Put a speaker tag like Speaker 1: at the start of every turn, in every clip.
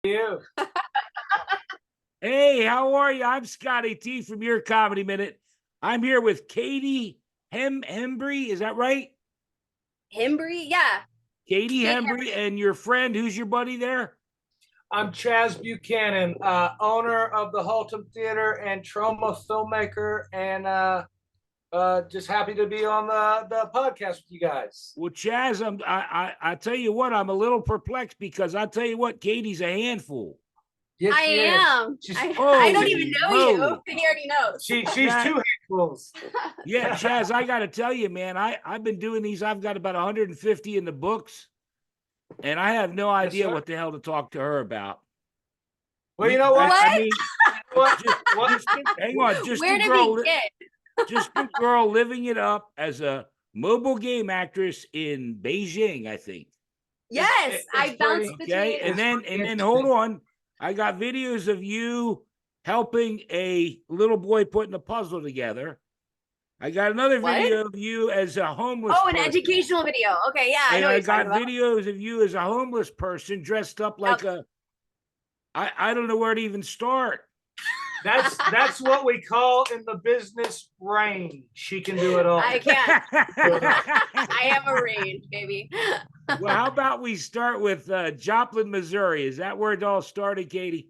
Speaker 1: You.
Speaker 2: Hey, how are you? I'm Scotty T from Your Comedy Minute. I'm here with Kaitey Hembree. Is that right?
Speaker 3: Hembree, yeah.
Speaker 2: Kaitey Hembree and your friend. Who's your buddy there?
Speaker 1: I'm Chaz Buchanan, owner of the Haltom Theater and trauma filmmaker, and just happy to be on the podcast with you guys.
Speaker 2: Well, Chaz, I tell you what, I'm a little perplexed because I tell you what, Katie's a handful.
Speaker 1: Yes,
Speaker 3: I am. I don't even know you. He already knows.
Speaker 1: She's two handfuls.
Speaker 2: Yeah, Chaz, I got to tell you, man, I've been doing these. I've got about 150 in the books, and I have no idea what the hell to talk to her about.
Speaker 1: Well, you know what?
Speaker 3: What?
Speaker 1: I mean,
Speaker 2: hang on.
Speaker 3: Where did we get?
Speaker 2: Just a girl living it up as a mobile game actress in Beijing, I think.
Speaker 3: Yes, I bounced between.
Speaker 2: Okay, and then hold on. I got videos of you helping a little boy putting a puzzle together. I got another video of you as a homeless person.
Speaker 3: An educational video. Okay, yeah.
Speaker 2: And I got videos of you as a homeless person dressed up like I don't know where to even start.
Speaker 1: That's what we call in the business range. She can do it all.
Speaker 3: I can't. I have a range, baby.
Speaker 2: Well, how about we start with Joplin, Missouri? Is that where it all started, Kaitey?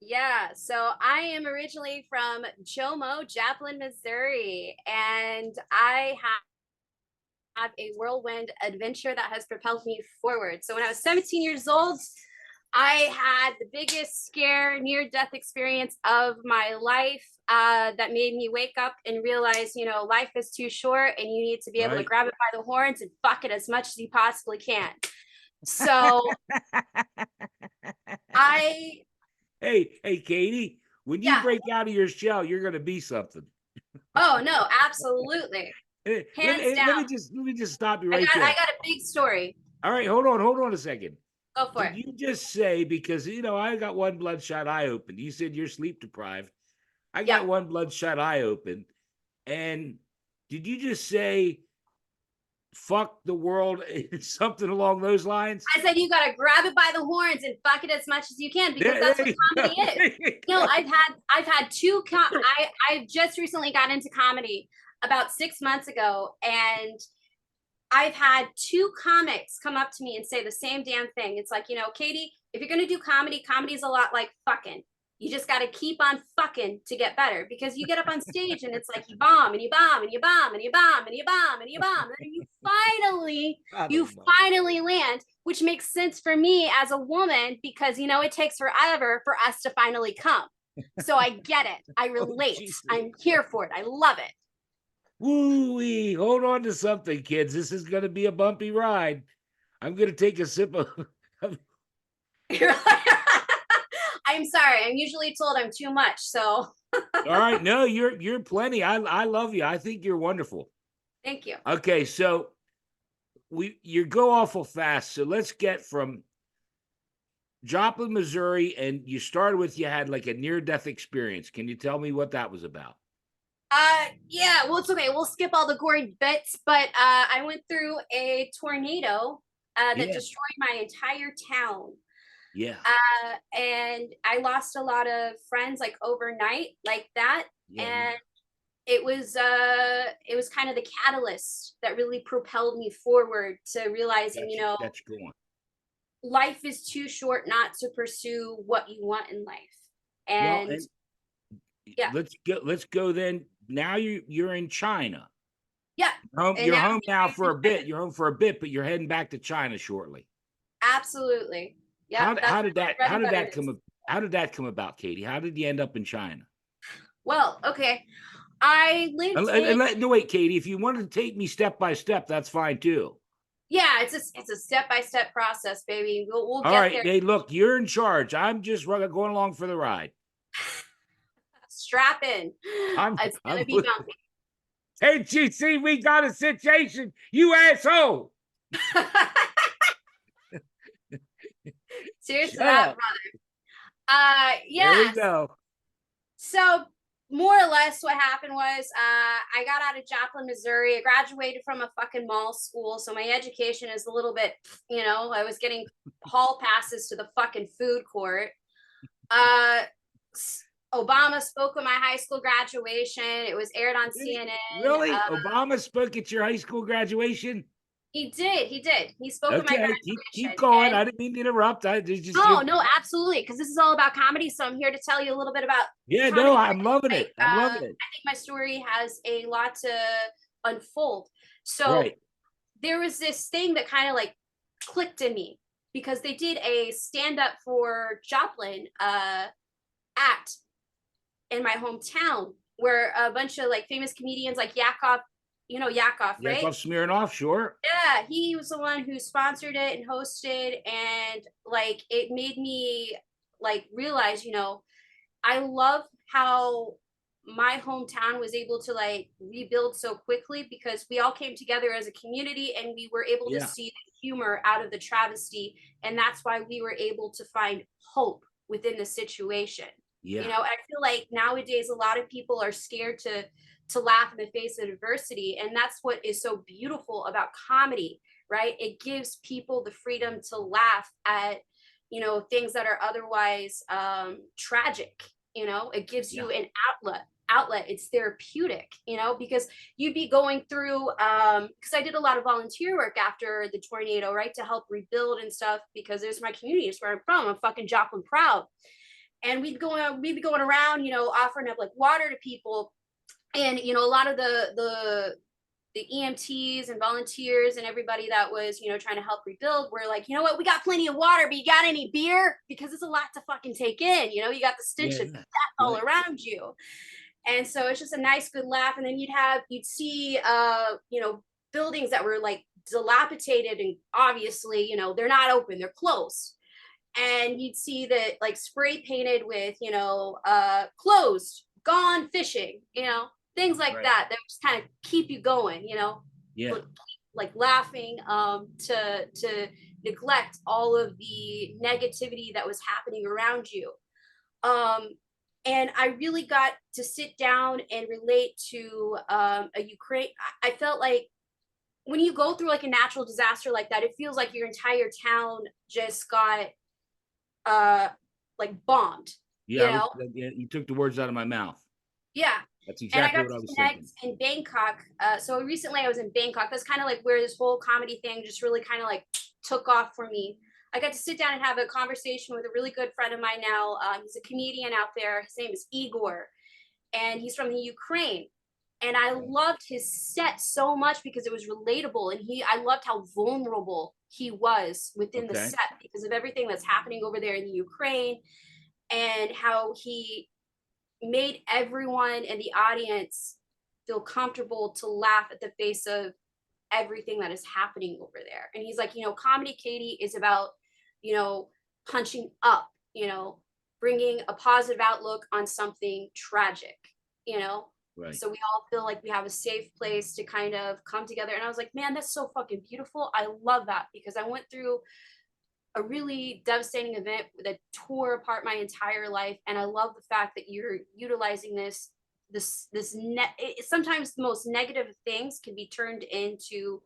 Speaker 3: Yeah, so I am originally from Jomo, Joplin, Missouri, and I have a whirlwind adventure that has propelled me forward. So when I was 17 years old, I had the biggest scare, near-death experience of my life that made me wake up and realize, life is too short and you need to be able to grab it by the horns and fuck it as much as you possibly can. So
Speaker 2: Hey, Kaitey, when you break out of your shell, you're going to be something.
Speaker 3: Oh, no, absolutely. Hands down.
Speaker 2: Let me just stop you right there.
Speaker 3: I got a big story.
Speaker 2: All right, hold on a second.
Speaker 3: Go for it.
Speaker 2: You just say, because, I got one bloodshot eye open. You said you're sleep deprived. I got one bloodshot eye open. And did you just say, fuck the world, something along those lines?
Speaker 3: I said you got to grab it by the horns and fuck it as much as you can, because that's what comedy is. I've had two, I just recently got into comedy about 6 months ago, and I've had two comics come up to me and say the same damn thing. It's like, Kaitey, if you're going to do comedy, comedy's a lot like fucking. You just got to keep on fucking to get better, because you get up on stage and it's like you bomb and you bomb and you bomb and you bomb and you bomb and you bomb. And you finally land, which makes sense for me as a woman, because, it takes forever for us to finally come. So I get it. I relate. I'm here for it. I love it.
Speaker 2: Woo-wee. Hold on to something, kids. This is going to be a bumpy ride. I'm going to take a sip of...
Speaker 3: I'm sorry. I'm usually told I'm too much, so...
Speaker 2: All right. No, you're plenty. I love you. I think you're wonderful.
Speaker 3: Thank you.
Speaker 2: Okay, so you go awful fast. So let's get from Joplin, Missouri, and you started with you had like a near-death experience. Can you tell me what that was about?
Speaker 3: Yeah, well, it's okay. We'll skip all the gory bits, but I went through a tornado that destroyed my entire town.
Speaker 2: Yeah.
Speaker 3: And I lost a lot of friends like overnight like that. Yeah. And it was kind of the catalyst that really propelled me forward to realizing,
Speaker 2: that's going.
Speaker 3: Life is too short not to pursue what you want in life. And yeah,
Speaker 2: let's go then. Now you're in China.
Speaker 3: Yeah.
Speaker 2: You're home now for a bit. You're home for a bit, but you're heading back to China shortly.
Speaker 3: Absolutely. Yeah.
Speaker 2: How did that come about, Kaitey? How did you end up in China?
Speaker 3: Well, okay. I lived
Speaker 2: no, wait, Kaitey, if you wanted to take me step by step, that's fine too.
Speaker 3: Yeah, it's a step-by-step process, baby. We'll get
Speaker 2: right,
Speaker 3: there.
Speaker 2: Hey, look, you're in charge. I'm just going along for the ride.
Speaker 3: Strap in. It's gonna be bumpy.
Speaker 2: Hey, GC, we got a situation, you asshole.
Speaker 3: Cheers to that, brother. Yeah.
Speaker 2: There we go.
Speaker 3: So more or less what happened was I got out of Joplin, Missouri. I graduated from a fucking mall school. So my education is a little bit, I was getting hall passes to the fucking food court. Obama spoke at my high school graduation. It was aired on CNN.
Speaker 2: Really? Obama spoke at your high school graduation?
Speaker 3: He did. He spoke at my
Speaker 2: Okay,
Speaker 3: graduation.
Speaker 2: keep going. I didn't mean to interrupt.
Speaker 3: No, absolutely. Because this is all about comedy. So I'm here to tell you a little bit about
Speaker 2: Yeah,
Speaker 3: comedy.
Speaker 2: no, I'm loving it. I'm loving it.
Speaker 3: I think my story has a lot to unfold. So there was this thing that kind of like clicked in me because they did a stand-up for Joplin act in my hometown where a bunch of like famous comedians like Yakov, Yakov, right?
Speaker 2: Yakov Smirnoff, sure.
Speaker 3: Yeah, he was the one who sponsored it and hosted, and like it made me like realize, I love how my hometown was able to like rebuild so quickly because we all came together as a community and we were able to see the humor out of the travesty, and that's why we were able to find hope within the situation. I feel like nowadays a lot of people are scared to laugh in the face of adversity, and that's what is so beautiful about comedy, right? It gives people the freedom to laugh at things that are otherwise tragic. It gives you an outlet. It's therapeutic, because you'd be going through because I did a lot of volunteer work after the tornado, right, to help rebuild and stuff, because there's my community. It's where I'm from. I'm fucking Joplin proud. And we'd be going around, offering up like water to people. And a lot of the EMTs and volunteers and everybody that was trying to help rebuild were like, you know what, we got plenty of water, but you got any beer? Because it's a lot to fucking take in. You got the stench of death all around you. And so it's just a nice good laugh. And then you'd see buildings that were like dilapidated, and obviously they're not open, they're closed. And you'd see that like spray painted with closed, gone fishing, things like that just kind of keep you going, like laughing to neglect all of the negativity that was happening around you. And I really got to sit down and relate to a Ukraine. I felt like when you go through like a natural disaster like that, it feels like your entire town just got like bombed.
Speaker 2: You took the words out of my mouth.
Speaker 3: Yeah.
Speaker 2: That's exactly what I was thinking.
Speaker 3: In Bangkok. So recently I was in Bangkok. That's kind of like where this whole comedy thing just really kind of like took off for me. I got to sit down and have a conversation with a really good friend of mine now. He's a comedian out there. His name is Igor, and he's from the Ukraine. And I loved his set so much because it was relatable, and I loved how vulnerable he was within the set because of everything that's happening over there in the Ukraine, and how he made everyone in the audience feel comfortable to laugh at the face of everything that is happening over there. And he's like, comedy, Kaitey, is about, punching up, bringing a positive outlook on something tragic,
Speaker 2: Right.
Speaker 3: So we all feel like we have a safe place to kind of come together. And I was like, man, that's so fucking beautiful. I love that, because I went through a really devastating event that tore apart my entire life. And I love the fact that you're utilizing sometimes the most negative things can be turned into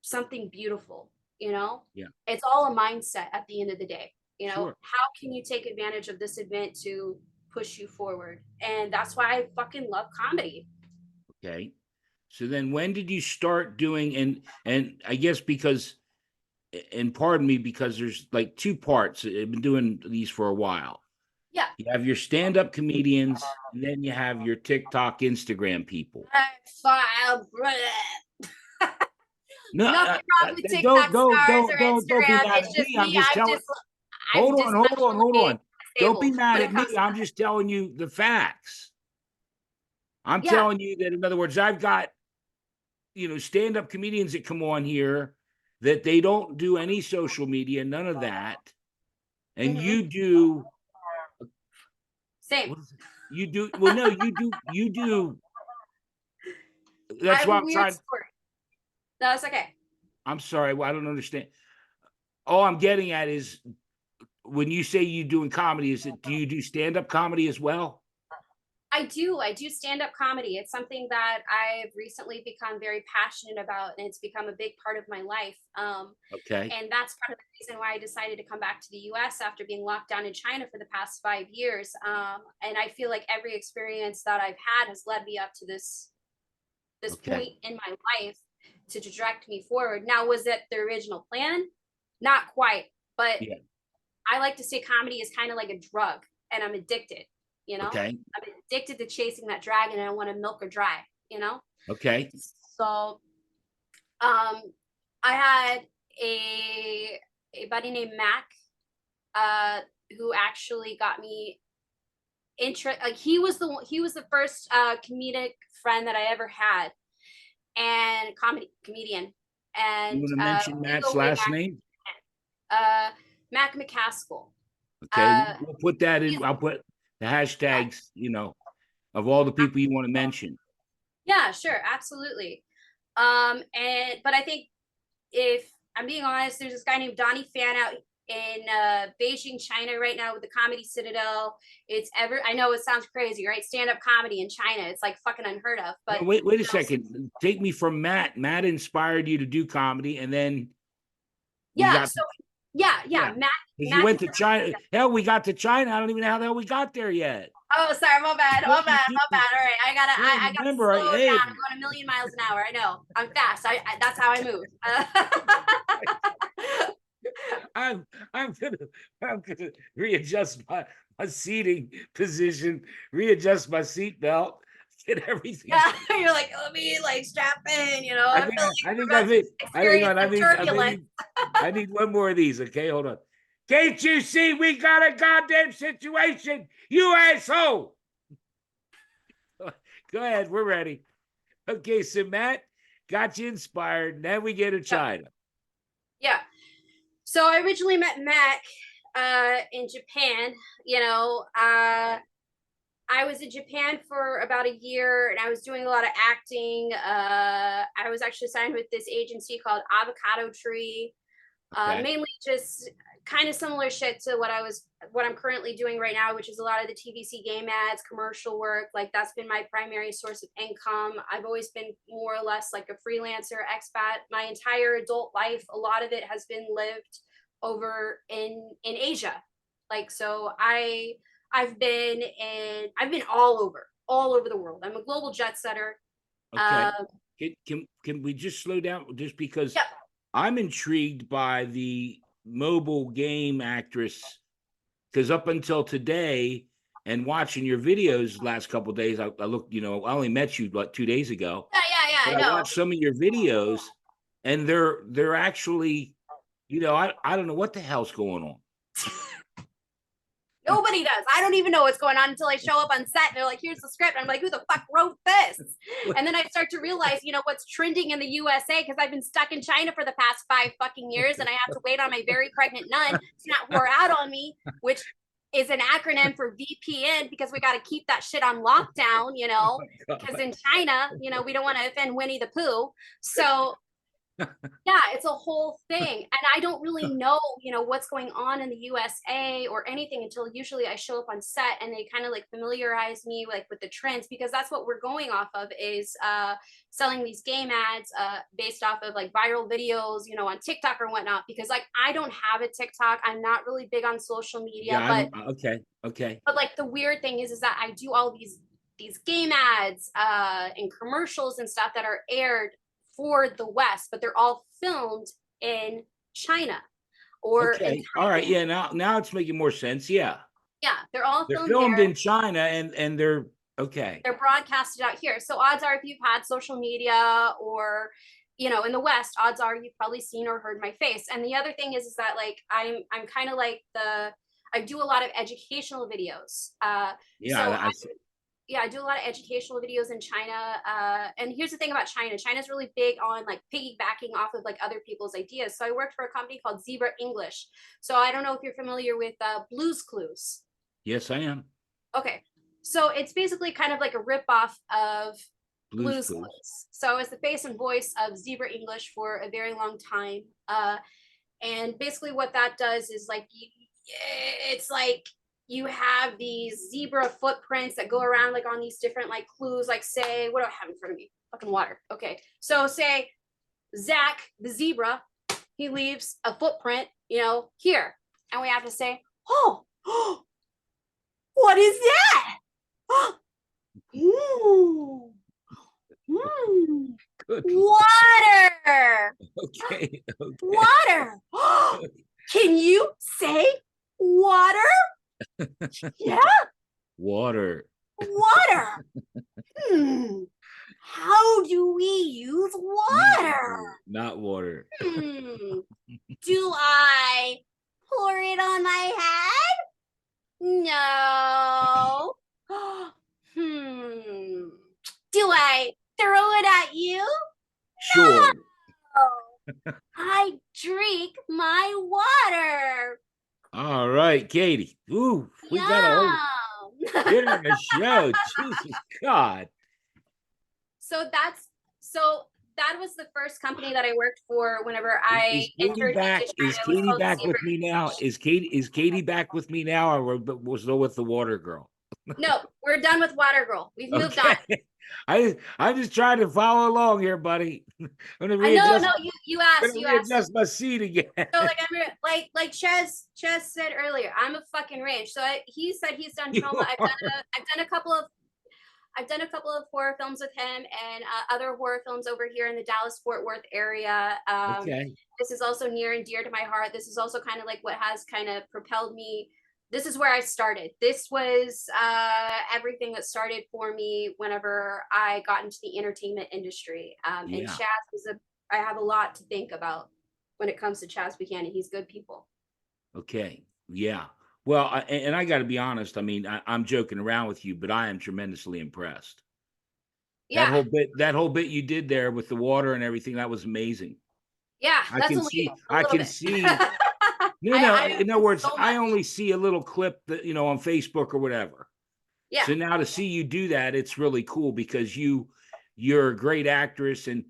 Speaker 3: something beautiful, It's all a mindset at the end of the day, How can you take advantage of this event to push you forward? And that's why I fucking love comedy.
Speaker 2: Okay. So then when did you start doing, and I guess because, and pardon me, because there's like two parts. I've been doing these for a while.
Speaker 3: Yeah.
Speaker 2: You have your stand-up comedians, and then you have your TikTok, Instagram people.
Speaker 3: No, nothing wrong with TikTok stars or Instagram. It's just me.
Speaker 2: Hold on. Don't be mad at me. I'm just telling you the facts. I'm telling you that, in other words, I've got, stand-up comedians that come on here that they don't do any social media, none of that. And you do.
Speaker 3: Same.
Speaker 2: You do. Well, no, you do. That's why I'm trying.
Speaker 3: No, it's okay.
Speaker 2: I'm sorry. Well, I don't understand. All I'm getting at is, when you say you doing comedy, do you do stand-up comedy as well?
Speaker 3: I do stand-up comedy. It's something that I've recently become very passionate about, and it's become a big part of my life.
Speaker 2: Okay.
Speaker 3: And that's part of the reason why I decided to come back to the US after being locked down in China for the past 5 years. And I feel like every experience that I've had has led me up to this
Speaker 2: Okay.
Speaker 3: point in my life to direct me forward. Now, was that the original plan? Not quite, but
Speaker 2: Yeah.
Speaker 3: I like to say comedy is kind of like a drug, and I'm addicted, you know?
Speaker 2: Okay.
Speaker 3: I'm addicted to chasing that dragon, and I want to milk her dry, you know?
Speaker 2: Okay.
Speaker 3: So um I had a buddy named Mac, who actually got me like he was the first comedic friend that I ever had, and comedian.
Speaker 2: You
Speaker 3: And
Speaker 2: want to mention
Speaker 3: we
Speaker 2: Matt's
Speaker 3: go way
Speaker 2: last
Speaker 3: back.
Speaker 2: name?
Speaker 3: Mac McCaskill.
Speaker 2: Okay.
Speaker 3: Uh
Speaker 2: We'll put that in. I'll put the hashtags, of all the people you want to mention.
Speaker 3: yeah, sure, absolutely. And but I think, if I'm being honest, there's this guy named Donnie Fan out in Beijing, China right now with the Comedy Citadel. I know it sounds crazy, right? Stand-up comedy in China. It's like fucking unheard of.
Speaker 2: No,
Speaker 3: But
Speaker 2: wait a second. Take me from Matt. Matt inspired you to do comedy, and then we
Speaker 3: yeah,
Speaker 2: got
Speaker 3: so yeah,
Speaker 2: yeah.
Speaker 3: Matt.
Speaker 2: Because you
Speaker 3: Matt
Speaker 2: went to China. Hell, we got to China. I don't even know how the hell we got there yet.
Speaker 3: Oh, sorry, my bad.
Speaker 2: Yeah,
Speaker 3: My bad. My bad. All right. I got to
Speaker 2: remember,
Speaker 3: slow
Speaker 2: hey,
Speaker 3: down. I'm going a million miles an hour. I know. I'm fast. That's how I move.
Speaker 2: I'm gonna readjust my seating position, readjust my seatbelt, get everything.
Speaker 3: Yeah, you're like, let me like strap in, you know.
Speaker 2: I
Speaker 3: I
Speaker 2: think
Speaker 3: feel
Speaker 2: I
Speaker 3: like
Speaker 2: think
Speaker 3: we're
Speaker 2: I
Speaker 3: about
Speaker 2: need
Speaker 3: to
Speaker 2: hang on,
Speaker 3: experience some turbulence.
Speaker 2: I need one more of these. Okay, hold on. Can't you see we got a goddamn situation, you asshole? Go ahead, we're ready. Okay, so Matt got you inspired. Now we get to China.
Speaker 3: Yeah. So I originally met Mac in Japan. You know, I was in Japan for about a year, and I was doing a lot of acting. I was actually signed with this agency called Avocado Tree.
Speaker 2: Okay.
Speaker 3: Mainly just kind of similar shit to what I'm currently doing right now, which is a lot of the TVC game ads, commercial work. Like, that's been my primary source of income. I've always been more or less like a freelancer, expat. My entire adult life, a lot of it has been lived over in Asia. Like, so I've been all over the world. I'm a global jet setter.
Speaker 2: Okay. Can we just slow down just because
Speaker 3: Yeah.
Speaker 2: I'm intrigued by the mobile game actress, because up until today and watching your videos last couple of days, I looked, I only met you like 2 days ago.
Speaker 3: Yeah,
Speaker 2: But
Speaker 3: I
Speaker 2: I
Speaker 3: know.
Speaker 2: watched some of your videos, and they're actually, I don't know what the hell's going on.
Speaker 3: Nobody does. I don't even know what's going on until I show up on set and they're like, here's the script. And I'm like, who the fuck wrote this? And then I start to realize, what's trending in the USA, because I've been stuck in China for the past 5 fucking years, and I have to wait on my very pregnant nun to not whore out on me, which is an acronym for VPN, because we got to keep that shit on lockdown, because in China, we don't want to offend Winnie the Pooh. So yeah, it's a whole thing. And I don't really know, what's going on in the USA or anything until usually I show up on set, and they kind of like familiarize me like with the trends, because that's what we're going off of, is selling these game ads based off of like viral videos, on TikTok or whatnot, because like I don't have a TikTok. I'm not really big on social media,
Speaker 2: Yeah,
Speaker 3: but
Speaker 2: okay.
Speaker 3: But like the weird thing is that I do all these game ads and commercials and stuff that are aired for the West, but they're all filmed in China or
Speaker 2: Okay. All right. Yeah. Now it's making more sense. Yeah.
Speaker 3: Yeah, they're all
Speaker 2: They're
Speaker 3: filmed
Speaker 2: filmed
Speaker 3: there.
Speaker 2: in China, and they're okay.
Speaker 3: They're broadcasted out here. So odds are, if you've had social media or in the West, odds are you've probably seen or heard my face. And the other thing is that like I'm kind of like I do a lot of educational videos. I do a lot of educational videos in China. And here's the thing about China. China's really big on like piggybacking off of like other people's ideas. So I worked for a company called Zebra English. So I don't know if you're familiar with Blue's Clues.
Speaker 2: Yes, I am.
Speaker 3: Okay. So it's basically kind of like a ripoff of Blue's Clues. So I was the face and voice of Zebra English for a very long time. And basically what that does is like, it's like you have these zebra footprints that go around like on these different like clues, like say, what do I have in front of me? Fucking water. Okay. So say Zach, the zebra, he leaves a footprint, here. And we have to say, oh, what is that? Ooh.
Speaker 2: Good.
Speaker 3: Water.
Speaker 2: Okay.
Speaker 3: Water. Can you say water? Yeah.
Speaker 2: Water.
Speaker 3: Water. How do we use water?
Speaker 2: Not water.
Speaker 3: Do I pour it on my head? No. Do I throw it at you?
Speaker 2: Sure.
Speaker 3: No. I drink my water.
Speaker 2: All right, Katie. Ooh, we got a whole dinner and a show. Jesus God.
Speaker 3: So that was the first company that I worked for whenever I entered into China.
Speaker 2: Is Katie back with me now? Is Katie back with me now, or was still with the water girl?
Speaker 3: No, we're done with Water Girl. We've moved on.
Speaker 2: I'm just trying to follow along here, buddy.
Speaker 3: I know, you asked. You asked.
Speaker 2: Readjust my seat again.
Speaker 3: So like Ches said earlier, I'm a fucking range. So he said he's done trauma. I've done a couple of horror films with him and other horror films over here in the Dallas-Fort Worth area.
Speaker 2: Okay.
Speaker 3: This is also near and dear to my heart. This is also kind of like what has kind of propelled me. This is where I started. This was everything that started for me whenever I got into the entertainment industry. And Chaz I have a lot to think about when it comes to Chaz Buchanan. He's good people.
Speaker 2: Okay. Yeah. Well, I got to be honest. I mean, I'm joking around with you, but I am tremendously impressed.
Speaker 3: Yeah.
Speaker 2: That whole bit you did there with the water and everything, that was amazing.
Speaker 3: Yeah.
Speaker 2: I can see. No. In other words, I only see a little clip that, on Facebook or whatever.
Speaker 3: Yeah.
Speaker 2: So now to see you do that, it's really cool because you're a great actress. And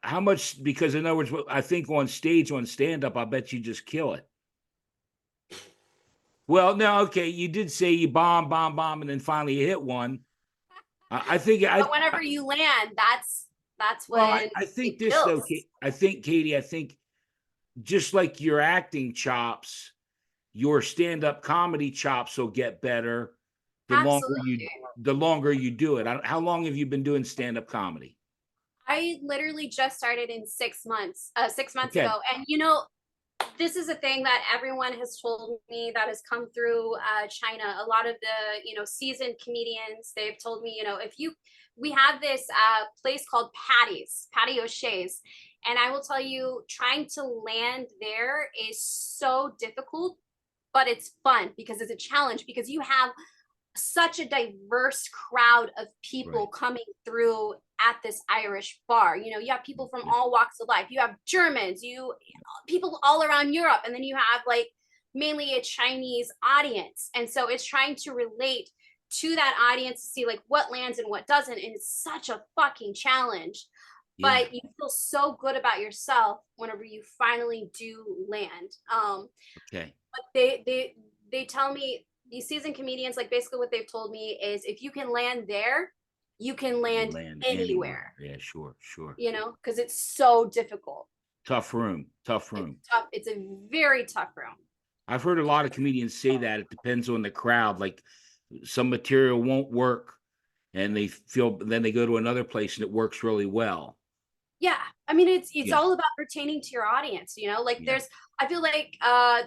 Speaker 2: how much, because in other words, I think on stage, on stand-up, I bet you just kill it. Well, no, okay, you did say you bomb, and then finally you hit one. I think.
Speaker 3: But whenever you land, that's when.
Speaker 2: Well, I think this kills. Though. I think, Katie. I think just like your acting chops, your stand-up comedy chops will get better the longer you do it. How long have you been doing stand-up comedy?
Speaker 3: I literally just started in 6 months. 6 months ago, and this is a thing that everyone has told me that has come through China. A lot of the, seasoned comedians, they've told me, we have this place called Patio Shays. And I will tell you, trying to land there is so difficult, but it's fun because it's a challenge because you have such a diverse crowd of people coming through at this Irish bar. You have people from all walks of life. You have Germans, people all around Europe, and then you have like mainly a Chinese audience. And so it's trying to relate to that audience to see like what lands and what doesn't. And it's such a fucking challenge. Yeah. But you feel so good about yourself whenever you finally do land.
Speaker 2: Okay.
Speaker 3: But they tell me, these seasoned comedians, like basically what they've told me is if you can land there, you can land anywhere.
Speaker 2: Yeah, sure.
Speaker 3: Because it's so difficult.
Speaker 2: Tough room.
Speaker 3: It's a very tough room.
Speaker 2: I've heard a lot of comedians say that it depends on the crowd. Like some material won't work and then they go to another place and it works really well.
Speaker 3: Yeah. I mean, it's all about pertaining to your audience, I feel like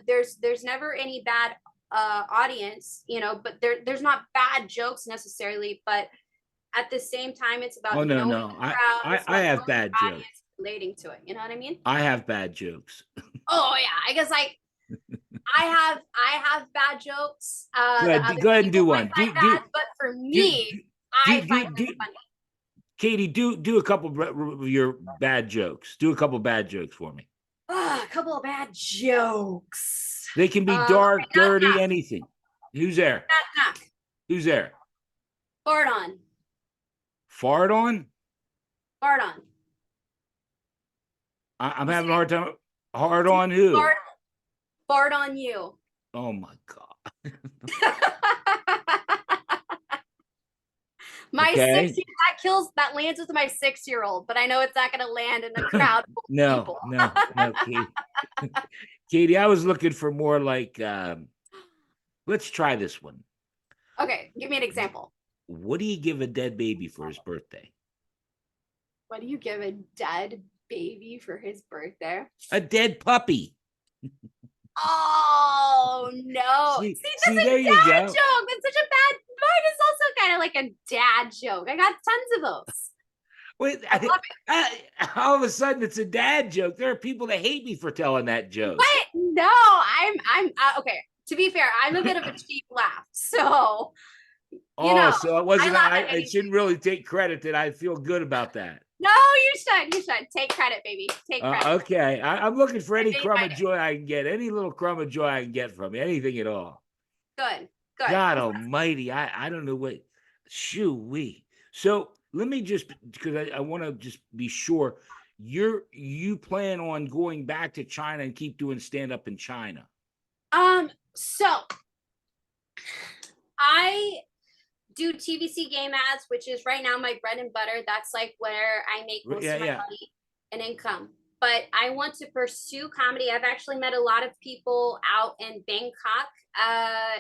Speaker 3: there's never any bad audience, but there's not bad jokes necessarily, but at the same time it's about
Speaker 2: I have bad jokes
Speaker 3: relating to it, you know what I mean?
Speaker 2: I have bad jokes.
Speaker 3: Oh yeah, I guess I have bad jokes.
Speaker 2: Go ahead and do one.
Speaker 3: But for me, I find them funny.
Speaker 2: Katie, do a couple of your bad jokes. Do a couple of bad jokes for me.
Speaker 3: A couple of bad jokes.
Speaker 2: They can be dark, dirty, anything. Who's there?
Speaker 3: Knock.
Speaker 2: Who's there?
Speaker 3: Fart on.
Speaker 2: Fart on?
Speaker 3: Fart on.
Speaker 2: I'm having a hard time. Hard on who?
Speaker 3: Fart on you.
Speaker 2: Oh my God. Okay.
Speaker 3: that lands with my 6-year-old, but I know it's not going to land in a crowd full of
Speaker 2: No,
Speaker 3: people.
Speaker 2: no, Katie. Katie, I was looking for more like, let's try this one.
Speaker 3: Okay, give me an example.
Speaker 2: What do you give a dead baby for his birthday?
Speaker 3: What do you give a dead baby for his birthday?
Speaker 2: A dead puppy.
Speaker 3: Oh no. See, that's
Speaker 2: there
Speaker 3: a
Speaker 2: you
Speaker 3: dad
Speaker 2: go.
Speaker 3: joke. That's such a bad mine is also kind of like a dad joke. I got tons of those.
Speaker 2: Wait, all of a sudden it's a dad joke. There are people that hate me for telling that joke.
Speaker 3: What? No, I'm okay. To be fair, I'm a bit of a cheap laugh. So,
Speaker 2: So it wasn't. I shouldn't really take credit. That I feel good about that.
Speaker 3: No, you should. You should take credit, baby. Take credit.
Speaker 2: Okay, I'm looking for any crumb of joy I can get. Any little crumb of joy I can get from you. Anything at all.
Speaker 3: Good.
Speaker 2: God Almighty, I don't know what. Shoo-wee. So let me just, because I want to just be sure. You plan on going back to China and keep doing stand up in China?
Speaker 3: So I do TVC game ads, which is right now my bread and butter. That's like where I make most of my money and income. But I want to pursue comedy. I've actually met a lot of people out in Bangkok,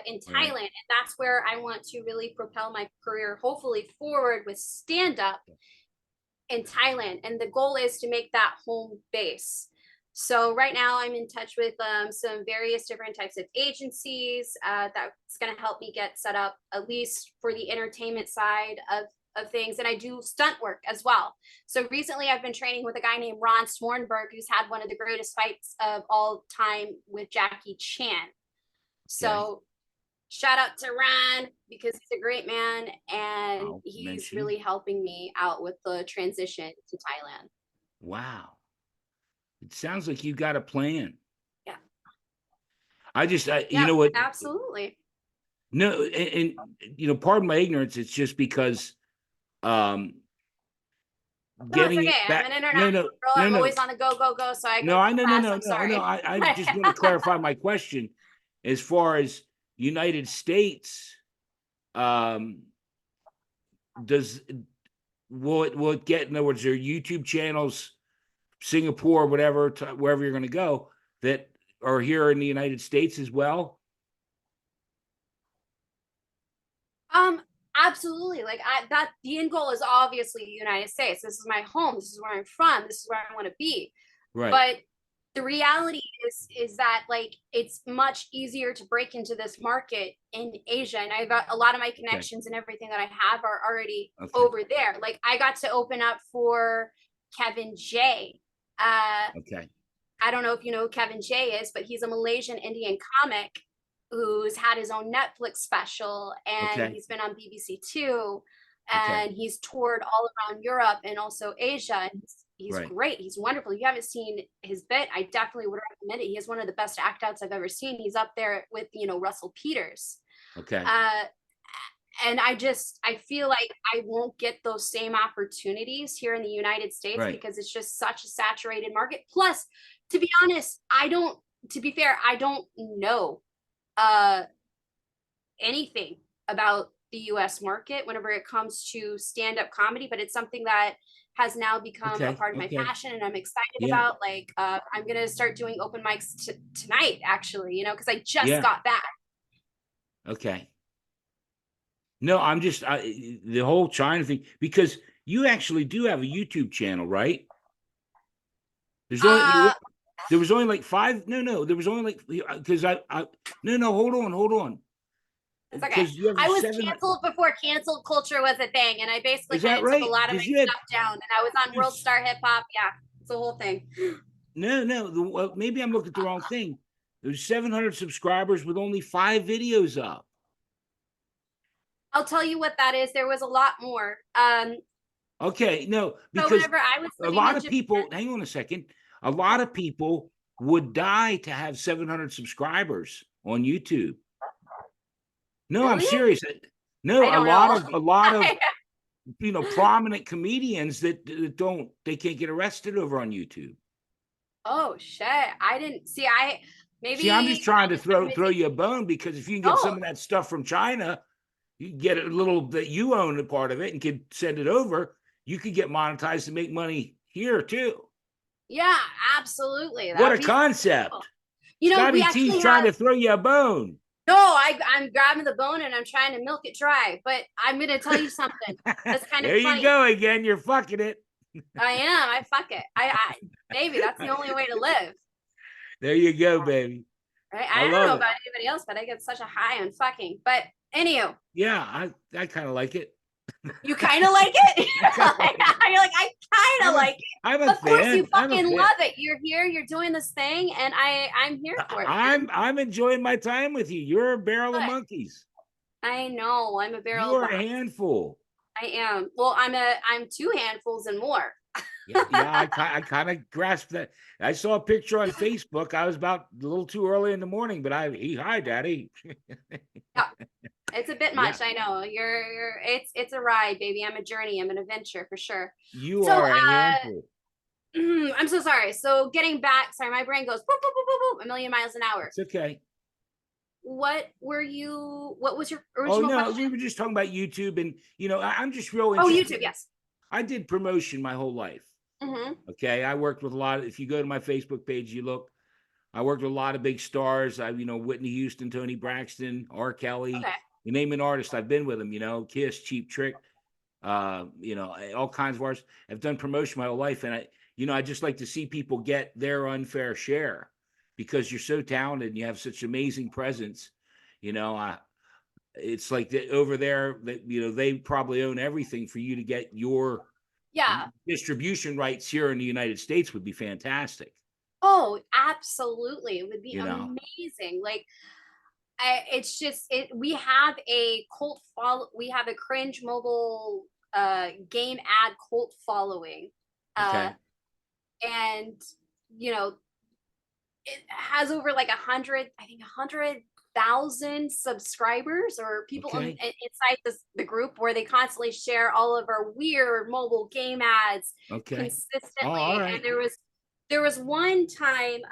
Speaker 3: in Thailand, and that's where I want to really propel my career, hopefully forward with stand up in Thailand. And the goal is to make that home base. So right now I'm in touch with some various different types of agencies that's going to help me get set up, at least for the entertainment side of things. And I do stunt work as well. So recently I've been training with a guy named Ron Swarnberg, who's had one of the greatest fights of all time with Jackie Chan. So shout out to Ron, because he's a great man, and he's really helping me out with the transition to Thailand.
Speaker 2: Wow. It sounds like you got a plan.
Speaker 3: Yeah.
Speaker 2: You know what?
Speaker 3: Absolutely.
Speaker 2: No, and pardon my ignorance. It's just because, getting
Speaker 3: it's okay. I'm an international girl. I'm always on the go. So I go. I'm sorry.
Speaker 2: I just want to clarify my question. As far as United States, will it get? In other words, there YouTube channels, Singapore, whatever, wherever you're going to go, that are here in the United States as well?
Speaker 3: Absolutely. Like the end goal is obviously the United States. This is my home. This is where I'm from. This is where I want to be.
Speaker 2: Right.
Speaker 3: But the reality is that like it's much easier to break into this market in Asia, and I've got a lot of my connections and everything that I have are already over there. Like I got to open up for Kevin J. I don't know if you know who Kevin J is, but he's a Malaysian Indian comic who's had his own Netflix special, and he's been on BBC Two, and he's toured all around Europe and also Asia. And he's great. He's wonderful. If you haven't seen his bit, I definitely would recommend it. He has one of the best act outs I've ever seen. He's up there with, Russell Peters. And I feel like I won't get those same opportunities here in the United States because it's just such a saturated market. Plus, to be honest, I don't know anything about the US market whenever it comes to stand-up comedy, but it's something that has now become a part of my passion, and I'm excited about. Like I'm gonna start doing open mics tonight, actually, because I just got back.
Speaker 2: No, I'm just the whole China thing, because you actually do have a YouTube channel, right? There was only like 5. No, there was only like, because hold on.
Speaker 3: It's okay. I was canceled before cancel culture was a thing, and I basically took a lot of my stuff down, and I was on World Star Hip Hop. Yeah, it's the whole thing.
Speaker 2: No. Maybe I'm looking at the wrong thing. There's 700 subscribers with only 5 videos up.
Speaker 3: I'll tell you what that is. There was a lot more.
Speaker 2: Because a lot of people, hang on a second, a lot of people would die to have 700 subscribers on YouTube. No, really? I'm serious. No, a lot of prominent comedians that they can't get arrested over on YouTube.
Speaker 3: Oh shit. I didn't see.
Speaker 2: I'm just trying to throw you a bone, because if you can get some of that stuff from China, You get a little that you own a part of it and could send it over. You could get monetized and make money here too.
Speaker 3: Yeah, absolutely. That
Speaker 2: What
Speaker 3: would
Speaker 2: a
Speaker 3: be cool.
Speaker 2: concept.
Speaker 3: You know, we
Speaker 2: Scotty
Speaker 3: actually
Speaker 2: T's trying to
Speaker 3: have.
Speaker 2: throw you a bone.
Speaker 3: No, I'm grabbing the bone and I'm trying to milk it dry. But I'm gonna tell you something. That's kind of
Speaker 2: There
Speaker 3: funny.
Speaker 2: you go again. You're fucking it.
Speaker 3: I am. I fuck it. Baby, that's the only way to live.
Speaker 2: There you go, baby.
Speaker 3: Right?
Speaker 2: I
Speaker 3: I don't
Speaker 2: love
Speaker 3: know
Speaker 2: it.
Speaker 3: about anybody else, but I get such a high on fucking. But anywho,
Speaker 2: Yeah, I kind of like it.
Speaker 3: you kind of like it. You're like, I kind of like it.
Speaker 2: I'm a
Speaker 3: Of course,
Speaker 2: fan.
Speaker 3: you
Speaker 2: I'm a
Speaker 3: fucking
Speaker 2: fan.
Speaker 3: love it. You're here. You're doing this thing, and I'm here for it.
Speaker 2: I'm enjoying my time with you. You're a barrel of
Speaker 3: Good.
Speaker 2: monkeys.
Speaker 3: I know. I'm a barrel.
Speaker 2: You're
Speaker 3: of
Speaker 2: a
Speaker 3: beans.
Speaker 2: handful.
Speaker 3: I am. Well, I'm 2 handfuls and more.
Speaker 2: Yeah, I kind of grasped that. I saw a picture on Facebook. I was about a little too early in the morning, but hi, Daddy.
Speaker 3: Yeah. It's a bit much. I know. It's a ride, baby. I'm a journey. I'm an adventure for sure.
Speaker 2: You
Speaker 3: So,
Speaker 2: are a handful.
Speaker 3: I'm so sorry. So getting back, sorry, my brain goes boop, boop, boop, boop, boop, a million miles an hour.
Speaker 2: It's okay.
Speaker 3: What was your
Speaker 2: Oh
Speaker 3: original
Speaker 2: no,
Speaker 3: question?
Speaker 2: we were just talking about YouTube, and I'm just real
Speaker 3: Oh,
Speaker 2: interested.
Speaker 3: YouTube, yes.
Speaker 2: I did promotion my whole life.
Speaker 3: Mm-hmm.
Speaker 2: Okay, I worked with a lot of. If you go to my Facebook page, you look. I worked with a lot of big stars. Whitney Houston, Tony Braxton, R. Kelly.
Speaker 3: Okay.
Speaker 2: You name an artist, I've been with them. Kiss, Cheap Trick. All kinds of artists. I've done promotion my whole life, and I just like to see people get their unfair share because you're so talented and you have such amazing presence. It's like over there that they probably own everything for you to get your distribution rights here in the United States would be fantastic.
Speaker 3: Oh, absolutely. It would be
Speaker 2: You know.
Speaker 3: amazing. Like it's just we have a cult follow, we have a cringe mobile game ad cult following.
Speaker 2: Okay.
Speaker 3: And it has over like 100,000 subscribers or people
Speaker 2: Okay.
Speaker 3: inside the group where they constantly share all of our weird mobile game ads
Speaker 2: Okay.
Speaker 3: consistently.
Speaker 2: Oh, all right.
Speaker 3: And there was one time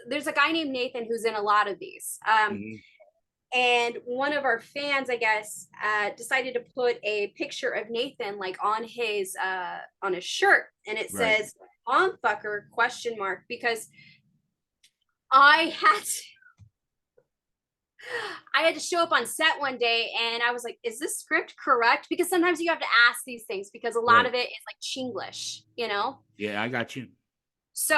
Speaker 3: there's a guy named Nathan who's in a lot of these. And one of our fans, I guess, decided to put a picture of Nathan like on his shirt, and it says "mom fucker?" ? Because I had to show up on set one day, and I was like, "Is this script correct?" Because sometimes you have to ask these things because a lot of it is like Chinglish,
Speaker 2: Yeah, I got you.
Speaker 3: So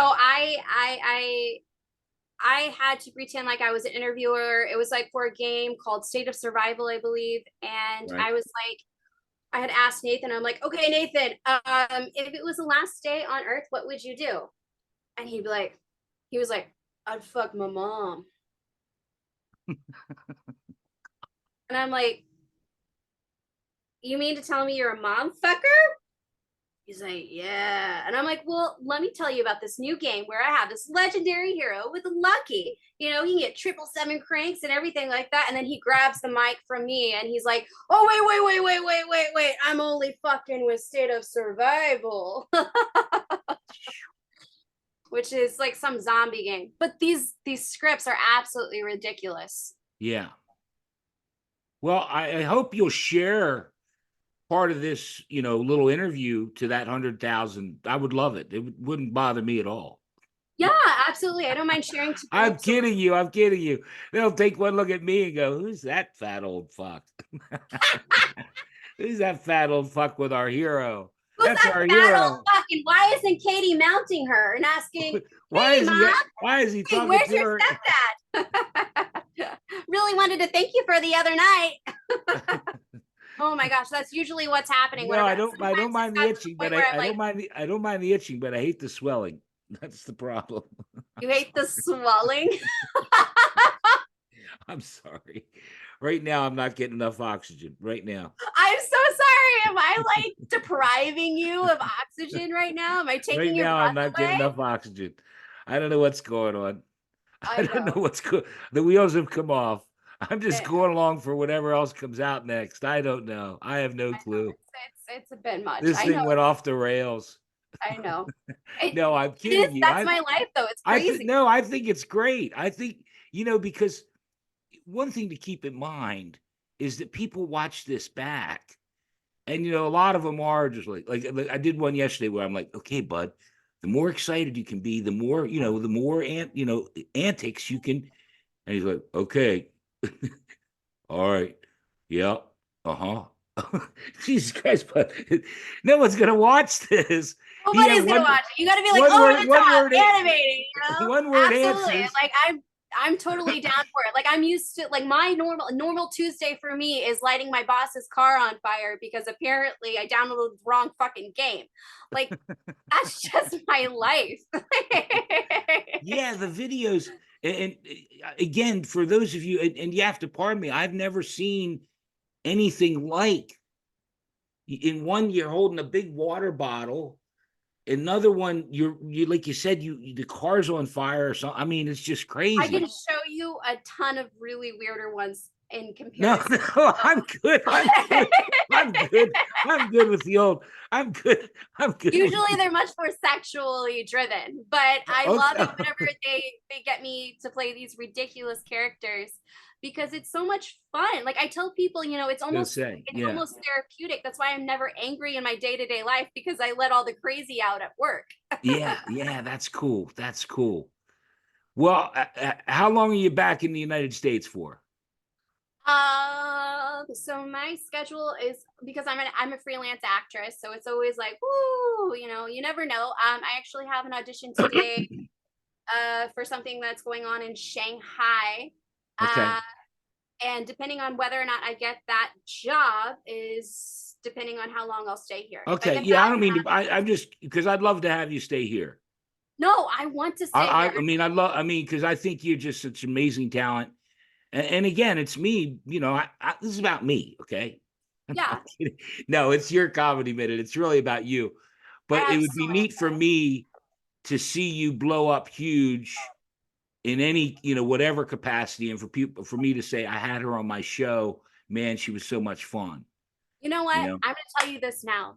Speaker 3: I had to pretend like I was an interviewer. It was like for a game called State of Survival, I believe. And I was like, I had asked Nathan, I'm like, okay, Nathan, if it was the last day on Earth, what would you do? And he was like, I'd fuck my mom. And I'm like, you mean to tell me you're a mom fucker? He's like, yeah. And I'm like, well, let me tell you about this new game where I have this legendary hero with Lucky. He can get 777 cranks and everything like that. And then he grabs the mic from me and he's like, oh, wait. I'm only fucking with State of Survival. Which is like some zombie game. But these scripts are absolutely ridiculous.
Speaker 2: Yeah. Well, I hope you'll share part of this, little interview to that 100,000. I would love it. It wouldn't bother me at all.
Speaker 3: Yeah, absolutely. I don't mind sharing.
Speaker 2: I'm kidding you. They'll take one look at me and go, "Who's that fat old fuck? Who's that fat old fuck with our hero? That's our hero.
Speaker 3: And why isn't Kaitey mounting her and asking,
Speaker 2: why
Speaker 3: is
Speaker 2: he talking
Speaker 3: where's
Speaker 2: to
Speaker 3: your
Speaker 2: her?
Speaker 3: stepdad? Really wanted to thank you for the other night. Oh my gosh, that's usually what's happening.
Speaker 2: No, I don't mind the itching, but I don't mind the itching, but I hate the swelling. That's the problem.
Speaker 3: You hate the swelling?
Speaker 2: I'm sorry. Right now, I'm not getting enough oxygen. Right now.
Speaker 3: I'm so sorry. Am I like depriving you of oxygen right now? Am I taking your breath
Speaker 2: I'm not getting enough oxygen. I don't know what's going on. I don't know what's good. The wheels have come off. I'm just going along for whatever else comes out next. I don't know. I have no clue.
Speaker 3: It's a bit much.
Speaker 2: This thing went off the rails.
Speaker 3: I know.
Speaker 2: No, I'm kidding you.
Speaker 3: That's my life, though. It's crazy.
Speaker 2: I think it's great. I think, because one thing to keep in mind is that people watch this back, and a lot of them are just like I did one yesterday where I'm like, okay, bud, the more excited you can be, the more the more antics you can. And he's like, okay, all right, yeah, uh-huh. Jesus Christ, but no one's gonna watch this. He had
Speaker 3: Nobody's gonna watch it. You got to be like
Speaker 2: one
Speaker 3: over
Speaker 2: word,
Speaker 3: the
Speaker 2: one
Speaker 3: top,
Speaker 2: word,
Speaker 3: animating.
Speaker 2: one word
Speaker 3: Absolutely.
Speaker 2: answers.
Speaker 3: Like I'm totally down for it. Like I'm used to like my normal Tuesday for me is lighting my boss's car on fire because apparently I downloaded the wrong fucking game. Like that's just my life.
Speaker 2: Yeah, the videos, and again, for those of you, and you have to pardon me, I've never seen anything like. In one, you're holding a big water bottle. Another one, you like you said, the car's on fire or something. I mean, it's just
Speaker 3: I
Speaker 2: crazy.
Speaker 3: can show you a ton of really weirder ones in
Speaker 2: No,
Speaker 3: comparison.
Speaker 2: no, I'm good. I'm good. I'm good. I'm good with the old. I'm good. I'm good.
Speaker 3: Usually they're much more sexually driven, but I love it
Speaker 2: Okay.
Speaker 3: whenever they get me to play these ridiculous characters because it's so much fun. Like I tell people, it's almost
Speaker 2: Yeah.
Speaker 3: therapeutic. That's why I'm never angry in my day-to-day life because I let all the crazy out at work.
Speaker 2: Yeah, that's cool. That's cool. Well, how long are you back in the United States for?
Speaker 3: So my schedule is because I'm a freelance actress, so it's always like, woo, you never know. I actually have an audition today for something that's going on in Shanghai.
Speaker 2: Okay.
Speaker 3: And depending on whether or not I get that job is depending on how long I'll stay here. If I
Speaker 2: Okay.
Speaker 3: get
Speaker 2: Yeah, I
Speaker 3: that,
Speaker 2: don't mean to. I'm just because I'd love to have you stay here.
Speaker 3: no, I want to stay
Speaker 2: I
Speaker 3: here.
Speaker 2: mean, I mean, because I think you're just such amazing talent. And again, it's me. This is about me. Okay.
Speaker 3: Yeah,
Speaker 2: No, it's your comedy minute. It's really about you.
Speaker 3: I
Speaker 2: But it
Speaker 3: have
Speaker 2: would
Speaker 3: so
Speaker 2: be
Speaker 3: much
Speaker 2: neat for me to see you blow up huge in any, whatever capacity, and for me to say I had her on my show. Man, she was so much fun.
Speaker 3: You know what?
Speaker 2: You know.
Speaker 3: I'm going to tell you this now.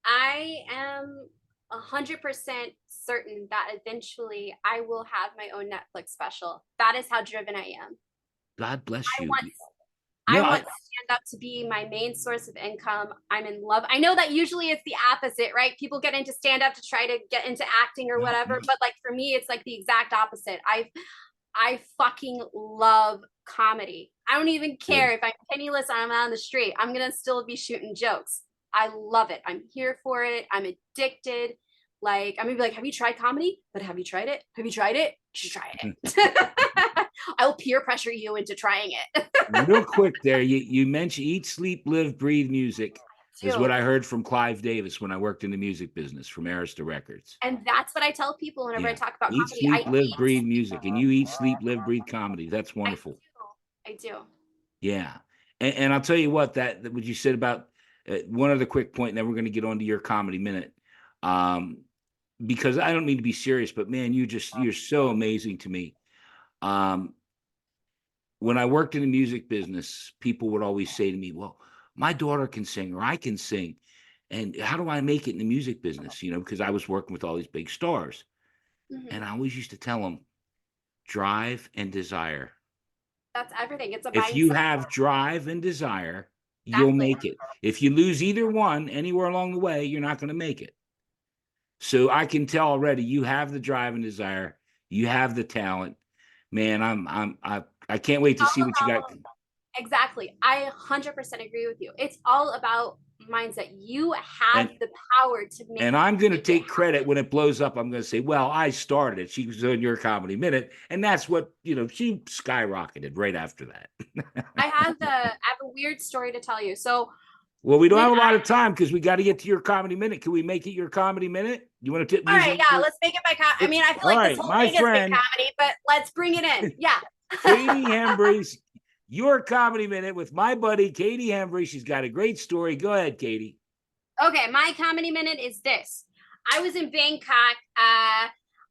Speaker 3: I am 100% certain that eventually I will have my own Netflix special. That is how driven I am.
Speaker 2: God bless
Speaker 3: I
Speaker 2: you.
Speaker 3: want I
Speaker 2: No,
Speaker 3: want stand up to be my main source of income. I'm in love. I know that usually it's the opposite, right? People get into stand up to try to get into acting or
Speaker 2: no,
Speaker 3: whatever, but like for me it's like the exact opposite. I fucking love comedy. I don't even care
Speaker 2: good.
Speaker 3: if I'm penniless and I'm on the street. I'm going to still be shooting jokes. I love it. I'm here for it. I'm addicted. Like, I'm going to be like, have you tried comedy? But have you tried it? Have you tried it? You should try it. I'll peer pressure you into trying it.
Speaker 2: Real quick there, you mentioned eat, sleep, live, breathe music is what
Speaker 3: Dude.
Speaker 2: I heard from Clive Davis when I worked in the music business from Arista Records.
Speaker 3: And that's what I tell people whenever I
Speaker 2: Yeah.
Speaker 3: talk about
Speaker 2: Eat,
Speaker 3: comedy. I
Speaker 2: sleep, live,
Speaker 3: eat,
Speaker 2: breathe music. And you eat, sleep, live, breathe comedy. That's
Speaker 3: I
Speaker 2: wonderful.
Speaker 3: do. I do.
Speaker 2: Yeah. And I'll tell you that what you said about one other quick point, and then we're going to get on to your comedy minute. Because I don't mean to be serious, but man, you're so amazing to me. When I worked in the music business, people would always say to me, well, my daughter can sing or I can sing. And how do I make it in the music business? Because I was working with all these big stars.
Speaker 3: Mm-hmm.
Speaker 2: And I always used to tell them, drive and desire.
Speaker 3: That's everything. It's a
Speaker 2: If you
Speaker 3: mindset.
Speaker 2: have drive and desire, you'll
Speaker 3: Exactly.
Speaker 2: make it. If you lose either one anywhere along the way, you're not going to make it. So I can tell already you have the drive and desire. You have the talent. Man, I can't wait to see what you got.
Speaker 3: Exactly. I 100% agree with you. It's all about mindset. You have
Speaker 2: And
Speaker 3: the power to make
Speaker 2: I'm going to
Speaker 3: it
Speaker 2: take credit
Speaker 3: happen.
Speaker 2: when it blows up. I'm going to say, well, I started it. She was on your comedy minute. And that's what, she skyrocketed right after that.
Speaker 3: I have a weird story to tell you. So
Speaker 2: Well, we don't
Speaker 3: when
Speaker 2: have a lot of time because we got to get to your comedy minute. Can we make it your comedy minute? You want to tip
Speaker 3: all
Speaker 2: music?
Speaker 3: right, yeah, let's make it my I mean, I feel
Speaker 2: All
Speaker 3: like this
Speaker 2: right,
Speaker 3: whole
Speaker 2: my
Speaker 3: thing has been
Speaker 2: friend,
Speaker 3: comedy, but let's bring it in. Yeah.
Speaker 2: Kaitey Hembree, your comedy minute with my buddy Kaitey Hembree. She's got a great story. Go ahead, Kaitey.
Speaker 3: Okay, my comedy minute is this. I was in Bangkok.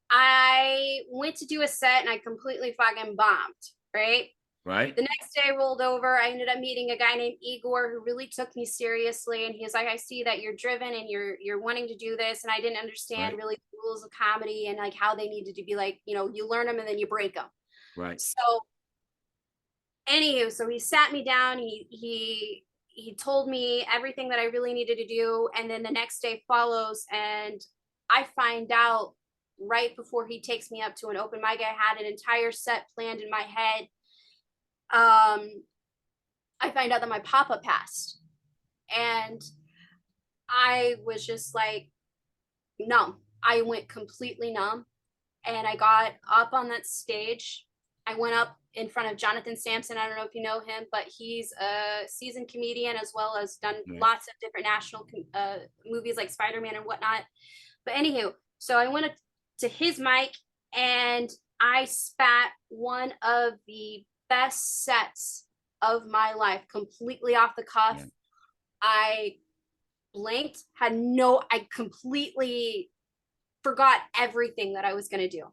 Speaker 3: I went to do a set and I completely fucking bombed, right?
Speaker 2: Right.
Speaker 3: The next day rolled over. I ended up meeting a guy named Igor who really took me seriously. And he's like, I see that you're driven and you're wanting to do this. And I didn't understand really the rules of comedy and like how they needed to be like, you learn them and then you break them.
Speaker 2: Right.
Speaker 3: So Anywho, so he sat me down. He told me everything that I really needed to do, and then the next day follows, and I find out right before he takes me up to an open mic. I had an entire set planned in my head. I find out that my papa passed, and I was just like numb. I went completely numb, and I got up on that stage. I went up in front of Jonathan Sampson. I don't know if you know him, but he's a seasoned comedian as well as done lots of different national movies like Spider-Man and whatnot. But anywho, so I went to his mic and I spat one of the best sets of my life completely off the cuff. Yeah. I blanked, I completely forgot everything that I was going to do.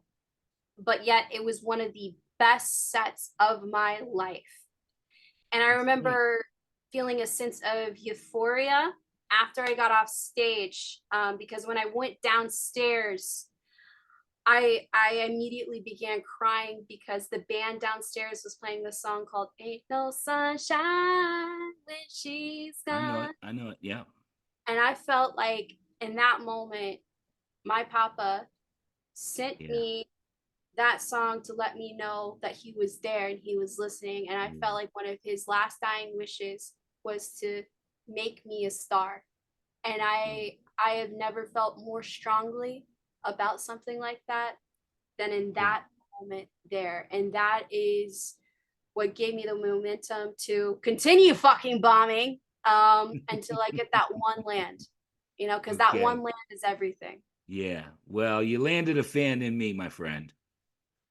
Speaker 3: But yet it was one of the best sets of my life. And I remember feeling a sense of euphoria after I got off stage, because when I went downstairs, I immediately began crying because the band downstairs was playing this song called Ain't No Sunshine When She's Gone.
Speaker 2: I know it. Yeah.
Speaker 3: And I felt like in that moment, my papa sent me that song to let me know that he was there and he was listening. And I felt like one of his last dying wishes was to make me a star. And I have never felt more strongly about something like that than in that moment there. And that is what gave me the momentum to continue fucking bombing until I get that one land, because that one land is everything.
Speaker 2: Yeah. Well, you landed a fan in me, my friend.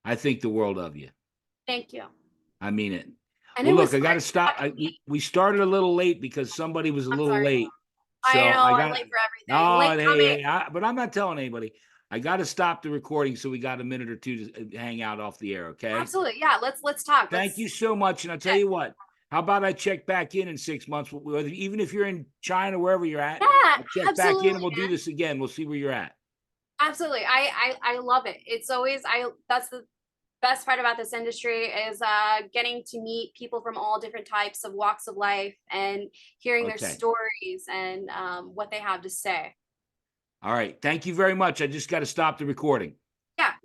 Speaker 2: I think the world of you.
Speaker 3: Thank you.
Speaker 2: I mean it. And well, look, I got to stop. We started a little late because somebody was a little late.
Speaker 3: So I know I'm late for everything.
Speaker 2: But I'm not telling anybody. I got to stop the recording so we got a minute or two to hang out off the air. Okay.
Speaker 3: Absolutely. Yeah. Let's talk.
Speaker 2: Thank you so much. And I'll tell you what. How about I check back in 6 months? Even if you're in China, wherever you're at, I'll check back in and we'll do this again. We'll see where you're at.
Speaker 3: Absolutely. I love it. It's always that's the best part about this industry is getting to meet people from all different types of walks of life and hearing their stories and what they have to say.
Speaker 2: All right. Thank you very much. I just got to stop the recording.
Speaker 3: Yeah.